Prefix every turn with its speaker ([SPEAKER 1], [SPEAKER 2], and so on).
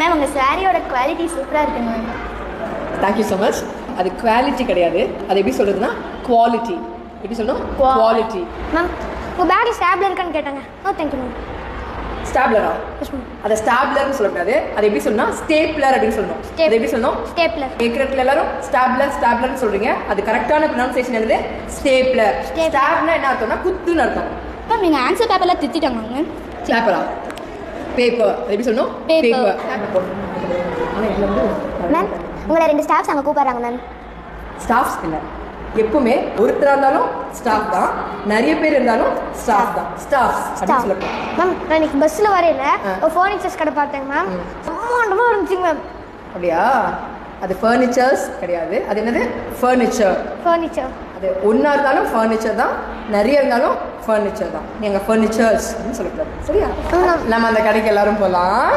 [SPEAKER 1] Ma'am உங்கள் சாரியோட quality சூப்பராக இருக்குங்க மேம்.
[SPEAKER 2] Thank you so much. அது குவாலிட்டி கிடையாது, அது எப்படி சொல்கிறதுனா குவாலிட்டி. எப்படி சொல்லணும்? குவாலிட்டி.
[SPEAKER 1] மேம் உங்கள் பேக்கில் ஸ்டாப்லர் இருக்கான்னு கேட்டாங்க. Thank you ma'am.
[SPEAKER 2] ஸ்டாப்லரா? அதை ஸ்டாப்லர்னு சொல்லக்கூடாது, அது எப்படி சொல்லணும்? ஸ்டேப்லர் அப்படின்னு சொல்லணும். அது எப்படி சொல்லணும்?
[SPEAKER 1] ஸ்டேப்லர்.
[SPEAKER 2] கேட்குறதுல எல்லாரும் ஸ்டாப்லர்னு சொல்கிறீங்க. அது கரெக்டான ப்ரொனவுன்சியேஷன் என்னது? ஸ்டேப்லர். ஸ்டாப்னா என்ன அர்த்தம்னா குத்துன்னு அர்த்தம்.
[SPEAKER 1] மேம் நீங்கள் ஆன்சர் பேப்பரில் திட்டாங்க மேம்.
[SPEAKER 2] பேப்பரா? பேப்பர். அது எப்படி சொல்லணும்? பேப்பர்.
[SPEAKER 1] மேம் உங்களை 2 ஸ்டாஃப்ஸ் அங்கே கூப்பிட்றாங்க மேம்.
[SPEAKER 2] ஸ்டாஃப்ஸ் இல்லை, எப்பவுமே ஒருத்தராக இருந்தாலும் ஸ்டாஃப் தான், நிறைய பேர் இருந்தாலும் ஸ்டாஃப் தான். ஸ்டாஃப்ஸ் அப்படின்னு சொல்லப்போம்.
[SPEAKER 1] மேம் நான் இன்னைக்கு பஸ்ஸில் வரையில ஒரு ஃபர்னிச்சர்ஸ் கடை பார்த்தேங்க மேம். பிரம்மாண்டமாக இருந்துச்சுங்க மேம்.
[SPEAKER 2] அப்படியா? அது ஃபர்னிச்சர்ஸ் கிடையாது, அது என்னது? ஃபர்னிச்சர். அது ஒன்றா இருந்தாலும் ஃபர்னிச்சர் தான், நிறைய இருந்தாலும் ஃபர்னிச்சர் தான். நீங்கள் ஃபர்னிச்சர்ஸ் அப்படின்னு சொல்லக்கூடாது. சரியா? நம்ம அந்த கடைக்கு எல்லாரும் போகலாம்.